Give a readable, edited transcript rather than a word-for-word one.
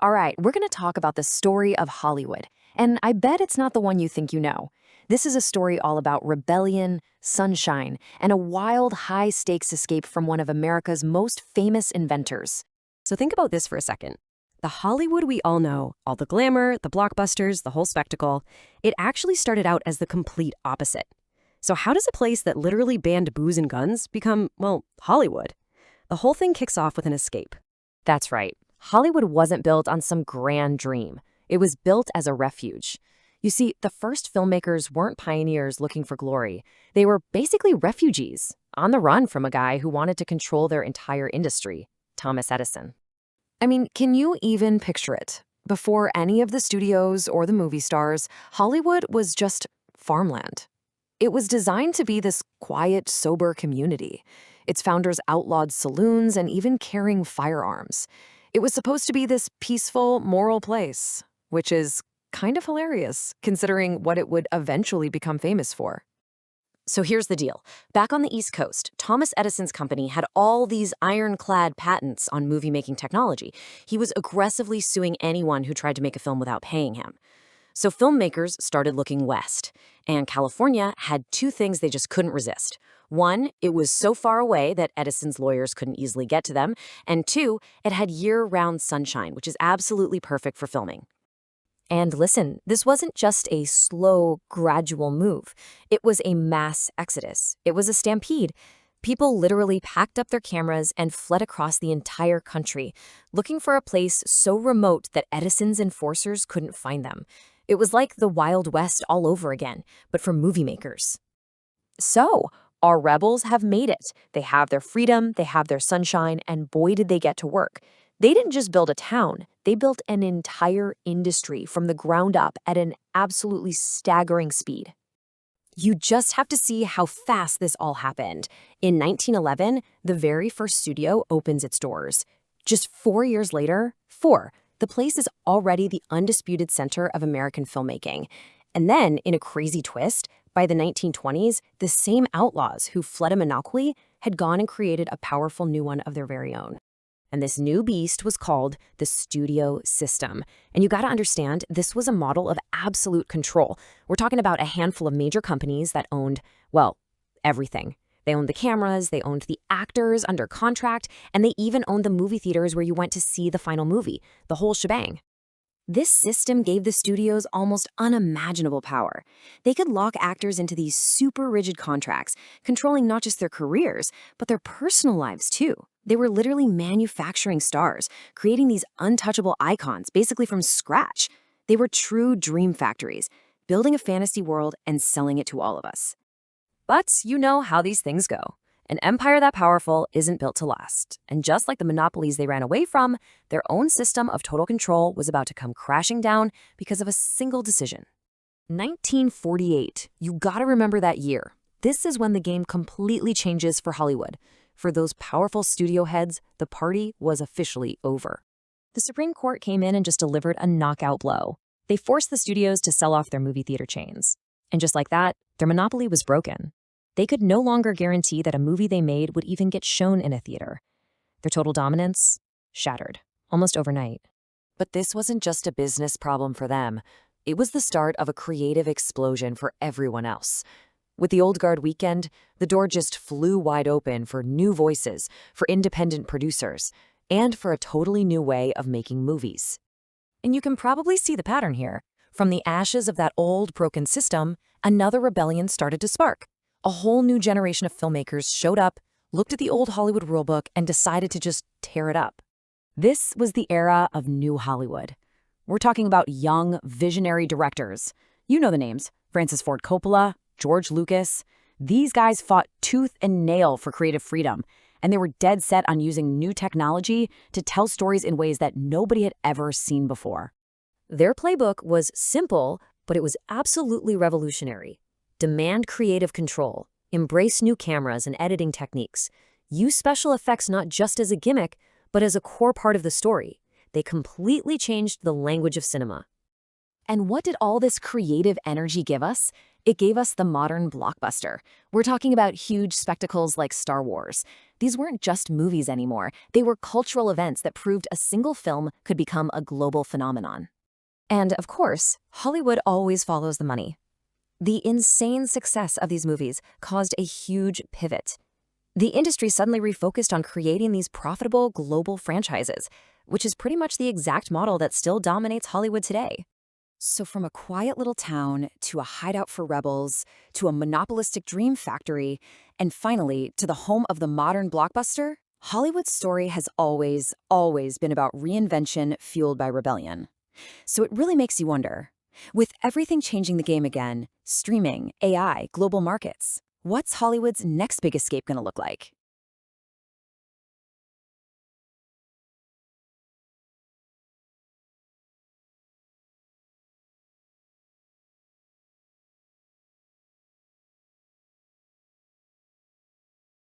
All right, we're going to talk about the story of Hollywood. And I bet it's not the one you think you know. This is a story all about rebellion, sunshine, and a wild, high-stakes escape from one of America's most famous inventors. So think about this for a second. The Hollywood we all know, all the glamour, the blockbusters, the whole spectacle, it actually started out as the complete opposite. So how does a place that literally banned booze and guns become, well, Hollywood? The whole thing kicks off with an escape. That's right. Hollywood wasn't built on some grand dream. It was built as a refuge. You see, the first filmmakers weren't pioneers looking for glory. They were basically refugees, on the run from a guy who wanted to control their entire industry, Thomas Edison. I mean, can you even picture it? Before any of the studios or the movie stars, Hollywood was just farmland. It was designed to be this quiet, sober community. Its founders outlawed saloons and even carrying firearms. It was supposed to be this peaceful, moral place, which is kind of hilarious, considering what it would eventually become famous for. So here's the deal. Back on the East Coast, Thomas Edison's company had all these ironclad patents on movie-making technology. He was aggressively suing anyone who tried to make a film without paying him. So filmmakers started looking west, and California had two things they just couldn't resist. One, it was so far away that Edison's lawyers couldn't easily get to them, and two, it had year-round sunshine, which is absolutely perfect for filming. And listen, this wasn't just a slow, gradual move. It was a mass exodus. It was a stampede. People literally packed up their cameras and fled across the entire country, looking for a place so remote that Edison's enforcers couldn't find them. It was like the Wild West all over again, but for movie makers. So, our rebels have made it. They have their freedom, they have their sunshine, and boy did they get to work. They didn't just build a town, they built an entire industry from the ground up at an absolutely staggering speed. You just have to see how fast this all happened. In 1911, the very first studio opens its doors. Just 4 years later, the place is already the undisputed center of American filmmaking. And then, in a crazy twist, by the 1920s, the same outlaws who fled a monopoly had gone and created a powerful new one of their very own. And this new beast was called the studio system. And you got to understand, this was a model of absolute control. We're talking about a handful of major companies that owned, well, everything. They owned the cameras, they owned the actors under contract, and they even owned the movie theaters where you went to see the final movie, the whole shebang. This system gave the studios almost unimaginable power. They could lock actors into these super rigid contracts, controlling not just their careers, but their personal lives too. They were literally manufacturing stars, creating these untouchable icons, basically from scratch. They were true dream factories, building a fantasy world and selling it to all of us. But you know how these things go. An empire that powerful isn't built to last. And just like the monopolies they ran away from, their own system of total control was about to come crashing down because of a single decision. 1948. You gotta remember that year. This is when the game completely changes for Hollywood. For those powerful studio heads, the party was officially over. The Supreme Court came in and just delivered a knockout blow. They forced the studios to sell off their movie theater chains. And just like that, their monopoly was broken. They could no longer guarantee that a movie they made would even get shown in a theater. Their total dominance shattered, almost overnight. But this wasn't just a business problem for them. It was the start of a creative explosion for everyone else. With the Old Guard weekend, the door just flew wide open for new voices, for independent producers, and for a totally new way of making movies. And you can probably see the pattern here. From the ashes of that old, broken system, another rebellion started to spark. A whole new generation of filmmakers showed up, looked at the old Hollywood rulebook, and decided to just tear it up. This was the era of New Hollywood. We're talking about young, visionary directors. You know the names: Francis Ford Coppola, George Lucas. These guys fought tooth and nail for creative freedom, and they were dead set on using new technology to tell stories in ways that nobody had ever seen before. Their playbook was simple, but it was absolutely revolutionary. Demand creative control, embrace new cameras and editing techniques, use special effects not just as a gimmick, but as a core part of the story. They completely changed the language of cinema. And what did all this creative energy give us? It gave us the modern blockbuster. We're talking about huge spectacles like Star Wars. These weren't just movies anymore. They were cultural events that proved a single film could become a global phenomenon. And of course, Hollywood always follows the money. The insane success of these movies caused a huge pivot. The industry suddenly refocused on creating these profitable global franchises, which is pretty much the exact model that still dominates Hollywood today. So from a quiet little town to a hideout for rebels, to a monopolistic dream factory, and finally to the home of the modern blockbuster, Hollywood's story has always been about reinvention fueled by rebellion. So it really makes you wonder, with everything changing the game again, streaming, AI, global markets, what's Hollywood's next big escape going to look like?